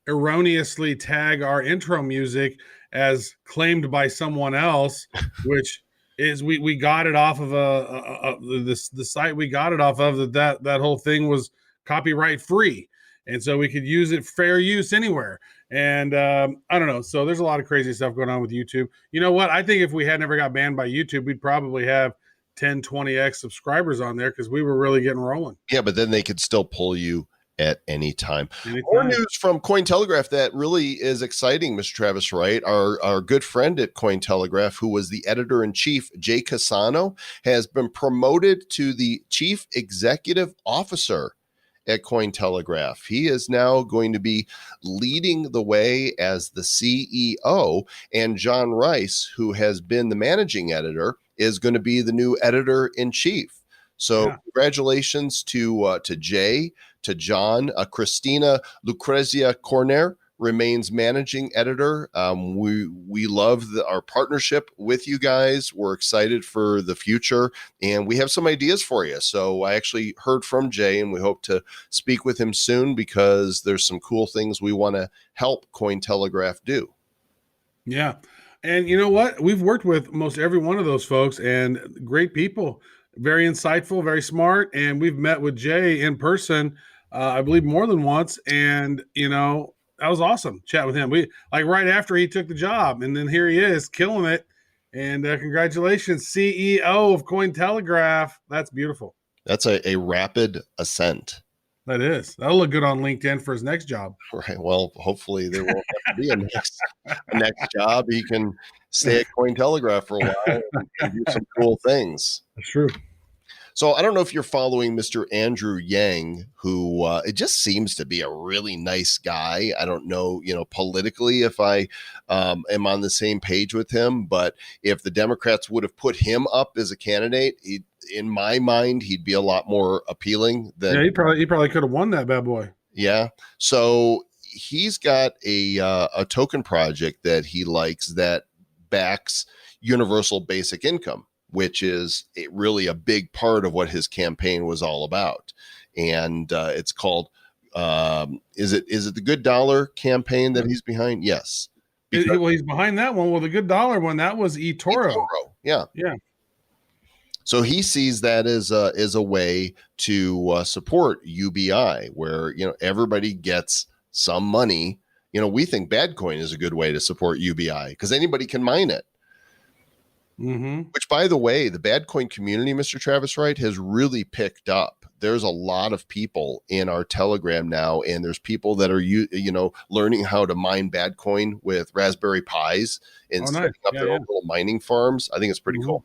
erroneously tag our intro music as claimed by someone else, which is we got it off of the site we got it off of that whole thing was copyright free, and so we could use it fair use anywhere. And I don't know. So there's a lot of crazy stuff going on with YouTube. You know what? I think if we had never got banned by YouTube, we'd probably have 10, 20x subscribers on there because we were really getting rolling. Yeah, but then they could still pull you at any time. More news from Cointelegraph that really is exciting, Mr. Travis Wright. Our good friend at Cointelegraph, who was the editor-in-chief, Jay Cassano, has been promoted to the chief executive officer at Cointelegraph. He is now going to be leading the way as the CEO, and John Rice, who has been the managing editor, is going to be the new editor-in-chief. So Congratulations to Jay, to John. Christina Lucrezia Corner remains managing editor. We love our partnership with you guys. We're excited for the future, and we have some ideas for you. So I actually heard from Jay, and we hope to speak with him soon because there's some cool things we want to help Cointelegraph do. Yeah. And you know what? We've worked with most every one of those folks, and great people, very insightful, very smart. And we've met with Jay in person, I believe more than once. And, that was awesome. Chat with him. We right after he took the job, and then here he is killing it. And congratulations, CEO of Cointelegraph. That's beautiful. That's a rapid ascent. That is. That'll look good on LinkedIn for his next job. Right. Well, hopefully there won't have to be a next job. He can stay at Cointelegraph for a while and do some cool things. That's true. So I don't know if you're following Mr. Andrew Yang, who it just seems to be a really nice guy. I don't know, politically if I am on the same page with him, but if the Democrats would have put him up as a candidate, in my mind, he'd be a lot more appealing than. Yeah, he probably could have won that bad boy. Yeah. So he's got a token project that he likes that backs universal basic income, which is really a big part of what his campaign was all about. And it's called, is it the Good Dollar campaign that he's behind? Yes. Well, he's behind that one. Well, the Good Dollar one, that was eToro. Yeah. Yeah. So he sees that as a way to support UBI, where everybody gets some money. We think Badcoin is a good way to support UBI because anybody can mine it. Mm-hmm. Which, by the way, the Badcoin community, Mr. Travis Wright, has really picked up. There's a lot of people in our Telegram now, and there's people that are learning how to mine Badcoin with Raspberry Pis and Nice. setting up their own little mining farms. I think it's pretty cool.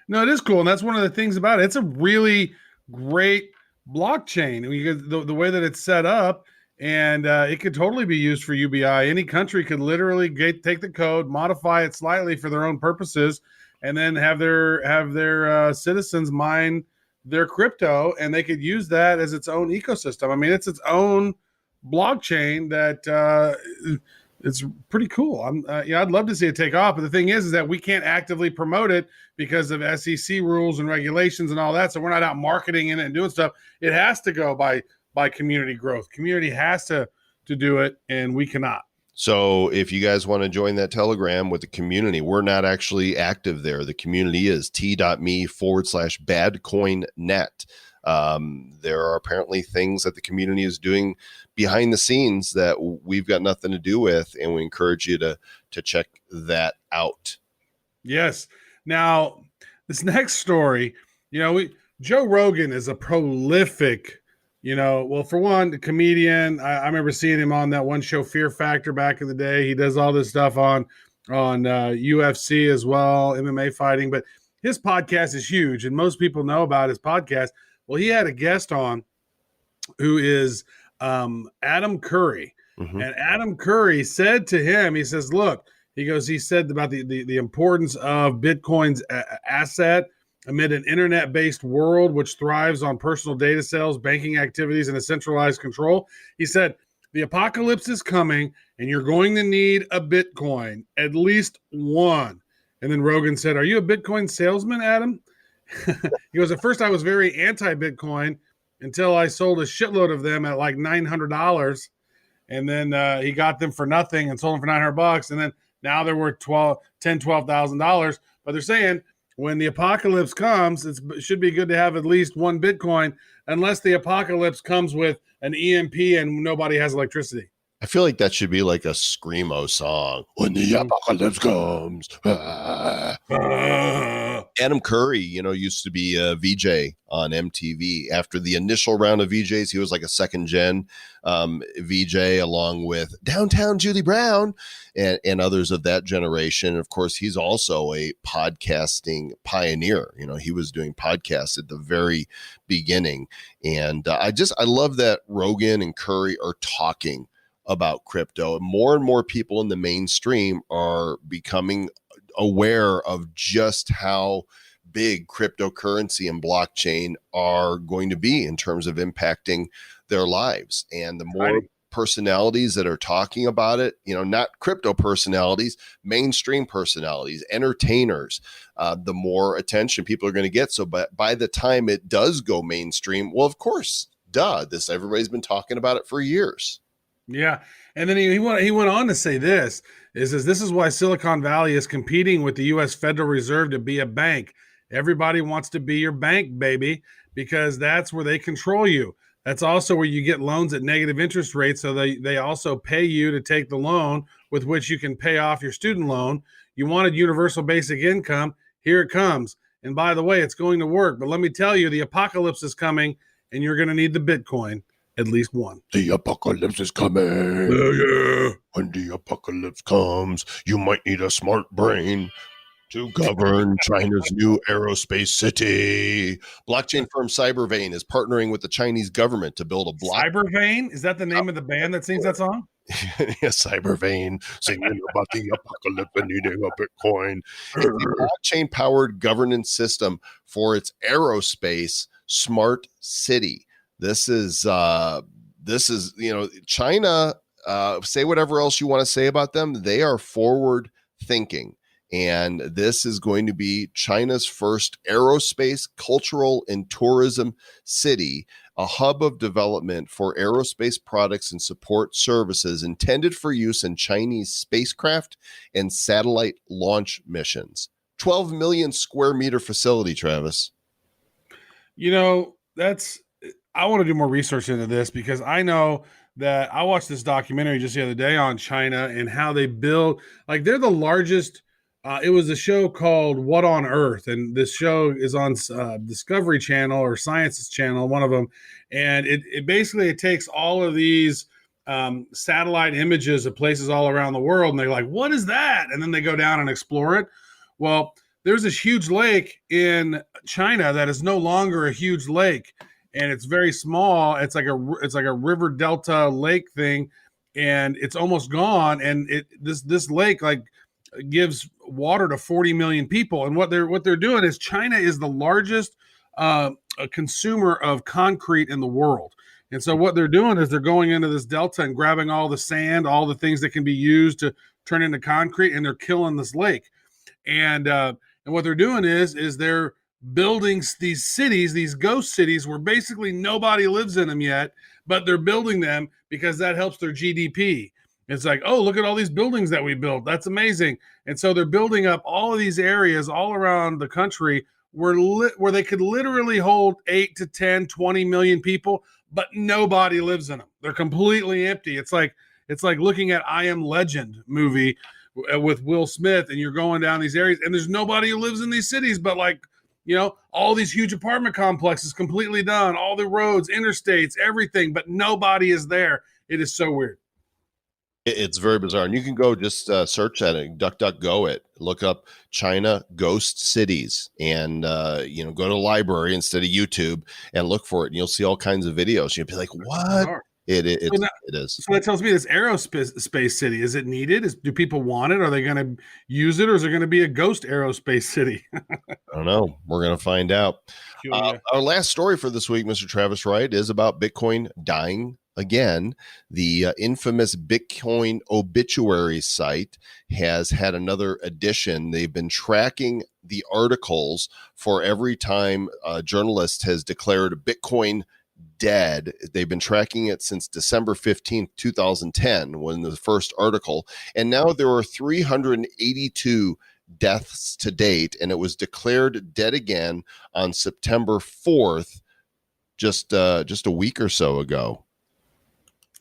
No, it is cool, and that's one of the things about it. It's a really great blockchain because the way that it's set up, and it could totally be used for UBI. Any country could literally take the code, modify it slightly for their own purposes, and then have their citizens mine their crypto, and they could use that as its own ecosystem. I mean, it's its own blockchain that it's pretty cool. I'd love to see it take off, but the thing is that we can't actively promote it because of SEC rules and regulations and all that. So we're not out marketing it and doing stuff. It has to go by community growth. Community has to do it, and we cannot. So if you guys want to join that Telegram with the community, we're not actually active there. The community is t.me/badcoinnet. There are apparently things that the community is doing behind the scenes that we've got nothing to do with, and we encourage you to check that out. Yes. Now, this next story, Joe Rogan is a prolific, for one, the comedian. I remember seeing him on that one show, Fear Factor, back in the day. He does all this stuff on UFC as well, MMA fighting, but his podcast is huge, and most people know about his podcast. Well, he had a guest on who is Adam Curry. Mm-hmm. And Adam Curry said to him, he says, look, he said about the importance of Bitcoin's asset amid an internet-based world which thrives on personal data sales, banking activities, and a centralized control. He said, the apocalypse is coming, and you're going to need a Bitcoin, at least one. And then Rogan said, are you a Bitcoin salesman, Adam? He goes, at first I was very anti-Bitcoin until I sold a shitload of them at like $900. And then he got them for nothing and sold them for $900. And then now they're worth $12,000. But they're saying when the apocalypse comes, it should be good to have at least one Bitcoin, unless the apocalypse comes with an EMP and nobody has electricity. I feel like that should be like a Screamo song. When the apocalypse comes. Adam Curry, used to be a VJ on MTV. After the initial round of VJs, he was like a second gen VJ along with Downtown Julie Brown and others of that generation. Of course, he's also a podcasting pioneer. He was doing podcasts at the very beginning. And I love that Rogan and Curry are talking about crypto. More and more people in the mainstream are becoming aware of just how big cryptocurrency and blockchain are going to be in terms of impacting their lives. And the more personalities that are talking about it, not crypto personalities, mainstream personalities, entertainers, the more attention people are going to get. So by the time it does go mainstream, well, of course, everybody's been talking about it for years. Yeah. And then he went on to say this is why Silicon Valley is competing with the U.S. Federal Reserve to be a bank. Everybody wants to be your bank, baby, because that's where they control you. That's also where you get loans at negative interest rates. So they also pay you to take the loan with which you can pay off your student loan. You wanted universal basic income. Here it comes. And by the way, it's going to work. But let me tell you, the apocalypse is coming and you're going to need the Bitcoin. At least one. The apocalypse is coming. Yeah. When the apocalypse comes, you might need a smart brain to govern China's new aerospace city. Blockchain firm Cybervane is partnering with the Chinese government to build a Cybervane? Is that the name of the band that sings that song? Yeah, Cybervane singing about the apocalypse and needing a Bitcoin. It's a blockchain-powered governance system for its aerospace smart city. This is China, say whatever else you want to say about them. They are forward thinking. And this is going to be China's first aerospace, cultural, and tourism city, a hub of development for aerospace products and support services intended for use in Chinese spacecraft and satellite launch missions. 12 million square meter facility, Travis. I want to do more research into this because I know that I watched this documentary just the other day on China and how they build, like they're the largest. It was a show called What on Earth, and this show is on Discovery Channel or Science's Channel, one of them. And it basically it takes all of these satellite images of places all around the world, and they're like, "What is that?" And then they go down and explore it. Well, there's this huge lake in China that is no longer a huge lake, and it's very small. It's like a river delta lake thing, and it's almost gone. And this lake like gives water to 40 million people. And what they're doing is China is the largest consumer of concrete in the world. And so what they're doing is they're going into this delta and grabbing all the sand, all the things that can be used to turn into concrete, and they're killing this lake. And what they're doing is they're building these cities, these ghost cities, where basically nobody lives in them yet, but they're building them because that helps their GDP. It's like, oh, look at all these buildings that we built. That's amazing. And so they're building up all of these areas all around the country where they could literally hold 8 to 10, 20 million people, but nobody lives in them. They're completely empty. It's like looking at I Am Legend movie with Will Smith, and you're going down these areas and there's nobody who lives in these cities, but all these huge apartment complexes completely done, all the roads, interstates, everything, but nobody is there. It is so weird. It's very bizarre. And you can go just search at it, DuckDuckGo it, look up China ghost cities, and go to the library instead of YouTube and look for it. And you'll see all kinds of videos. You'll be like, what? It is. So that tells me this aerospace city, is it needed? Do people want it? Are they going to use it, or is it going to be a ghost aerospace city? I don't know. We're going to find out. Our last story for this week, Mr. Travis Wright, is about Bitcoin dying again. The infamous Bitcoin obituary site has had another edition. They've been tracking the articles for every time a journalist has declared Bitcoin dead. They've been tracking it since December 15th, 2010, when the first article. And now there are 382 deaths to date, and it was declared dead again on September 4th, just a week or so ago.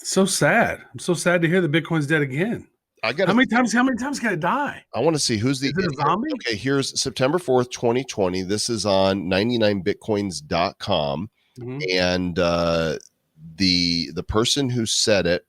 So sad. I'm so sad to hear that Bitcoin's dead again. How many times can it die? I want to see who's the Is it a zombie? Okay, here's September 4th, 2020. This is on 99bitcoins.com. Mm-hmm. And the person who said it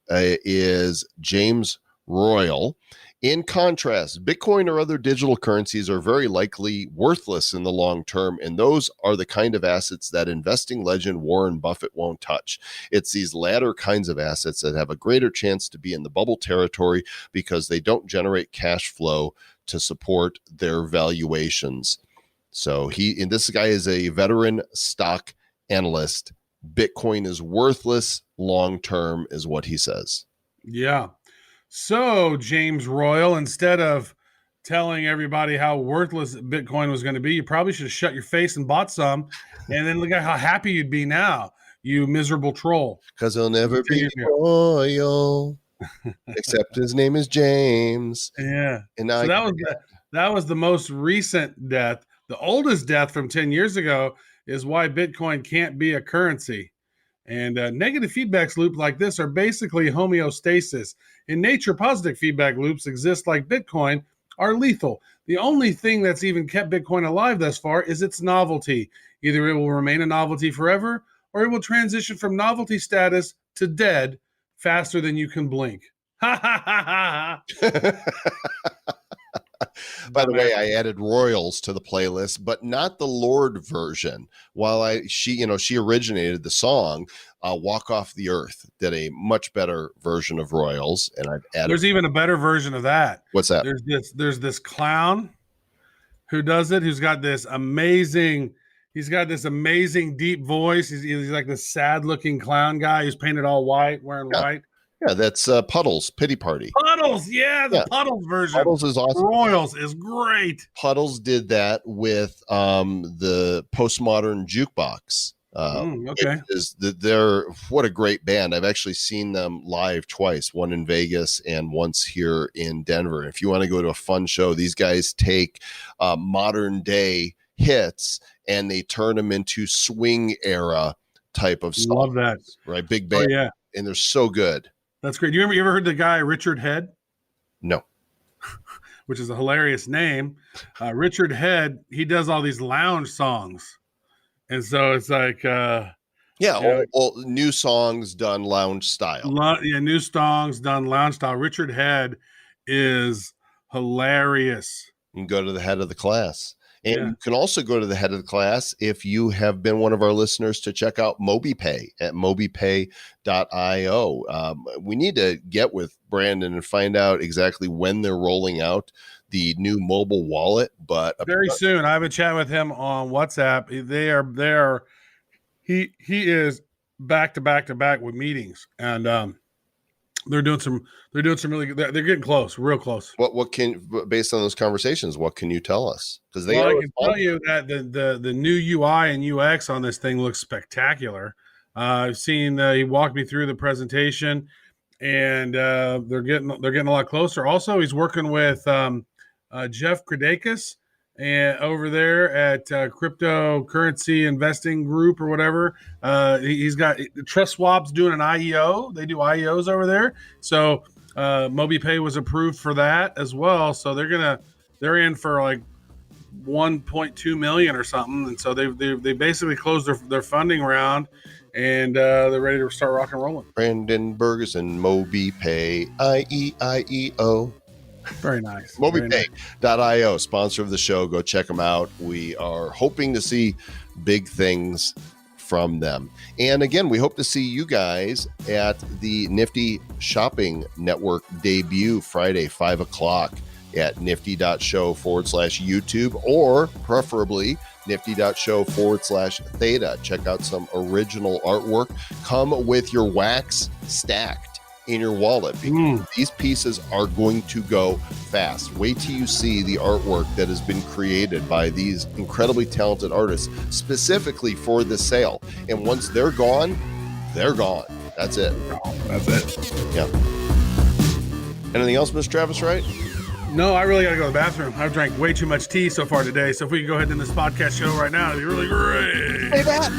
is James Royal. In contrast, Bitcoin or other digital currencies are very likely worthless in the long term, and those are the kind of assets that investing legend Warren Buffett won't touch. It's these latter kinds of assets that have a greater chance to be in the bubble territory because they don't generate cash flow to support their valuations. So this guy is a veteran stock analyst. Bitcoin is worthless long term, is what he says. Yeah. So, James Royal, instead of telling everybody how worthless Bitcoin was going to be, you probably should have shut your face and bought some, and then look at how happy you'd be now, you miserable troll. Because he'll never be royal, except his name is James. Yeah. And so that was the most recent death. The oldest death from 10 years ago is why Bitcoin can't be a currency. And negative feedback loops like this are basically homeostasis. In nature, positive feedback loops exist like Bitcoin are lethal. The only thing that's even kept Bitcoin alive thus far is its novelty. Either it will remain a novelty forever, or it will transition from novelty status to dead faster than you can blink. Ha ha ha ha. By the way, I added Royals to the playlist, but not the Lord version. While she originated the song, Walk Off the Earth did a much better version of Royals, and I've added. There's even a better version of that. What's that? There's this clown who does it, who's got this amazing deep voice. He's like this sad looking clown guy who's painted all white, wearing white. Yeah, that's Puddles, Pity Party. Puddles, the Puddles version. Puddles is awesome. Royals is great. Puddles did that with the Postmodern Jukebox Okay. They're what a great band. I've actually seen them live twice, one in Vegas and once here in Denver. If you want to go to a fun show, these guys take modern day hits and they turn them into swing era type of songs. Love that. Right? Big band. Oh, yeah. And they're so good. That's great. You ever heard the guy Richard Head? No. Which is a hilarious name. Richard Head, he does all these lounge songs. And so it's like, all new songs done lounge style. New songs done lounge style. Richard Head is hilarious. You can go to the head of the class. And you can also go to the head of the class if you have been one of our listeners to check out MobiPay at mobipay.io. We need to get with Brandon and find out exactly when they're rolling out the new mobile wallet, but very soon. I have a chat with him on WhatsApp. He is back to back with meetings, and they're doing some really good. They're getting close, real close. What can, based on those conversations, what can you tell us? Because I can tell you that the new UI and UX on this thing looks spectacular. I've seen he walked me through the presentation, and they're getting a lot closer. Also, he's working with Jeff Kredakis and over there at Cryptocurrency Investing Group or whatever. He's got Trust Swap's doing an IEO. They do IEOs over there. So MobiPay was approved for that as well. So they're in for like 1.2 million or something. And so they basically closed their funding round, and they're ready to start rock and rolling. Brandon Bergeson, MobiPay, IEIEO. Very nice. MobiPay.io, sponsor of the show. Go check them out. We are hoping to see big things from them. And again, we hope to see you guys at the Nifty Shopping Network debut Friday, 5 o'clock at nifty.show/YouTube, or preferably nifty.show/theta. Check out some original artwork. Come with your wax stacked in your wallet, because these pieces are going to go fast. Wait till you see the artwork that has been created by these incredibly talented artists specifically for this sale. And once they're gone, they're gone. That's it. That's it. Yeah. Anything else, Mr. Travis Wright? No, I really got to go to the bathroom. I've drank way too much tea so far today. So if we could go ahead and end this podcast show right now, it'd be really great. Say that.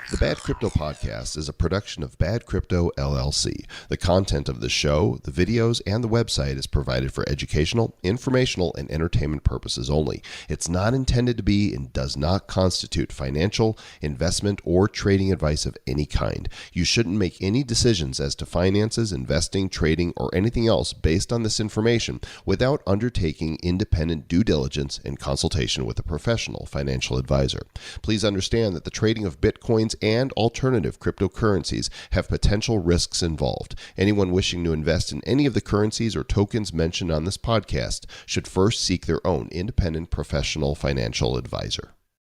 The Bad Crypto Podcast is a production of Bad Crypto LLC. The content of the show, the videos, and the website is provided for educational, informational, and entertainment purposes only. It's not intended to be and does not constitute financial, investment, or trading advice of any kind. You shouldn't make any decisions as to finances, investing, trading, or anything else based on this information without undertaking independent due diligence and consultation with a professional financial advisor. Please understand that the trading of Bitcoins and alternative cryptocurrencies have potential risks involved. Anyone wishing to invest in any of the currencies or tokens mentioned on this podcast should first seek their own independent professional financial advisor.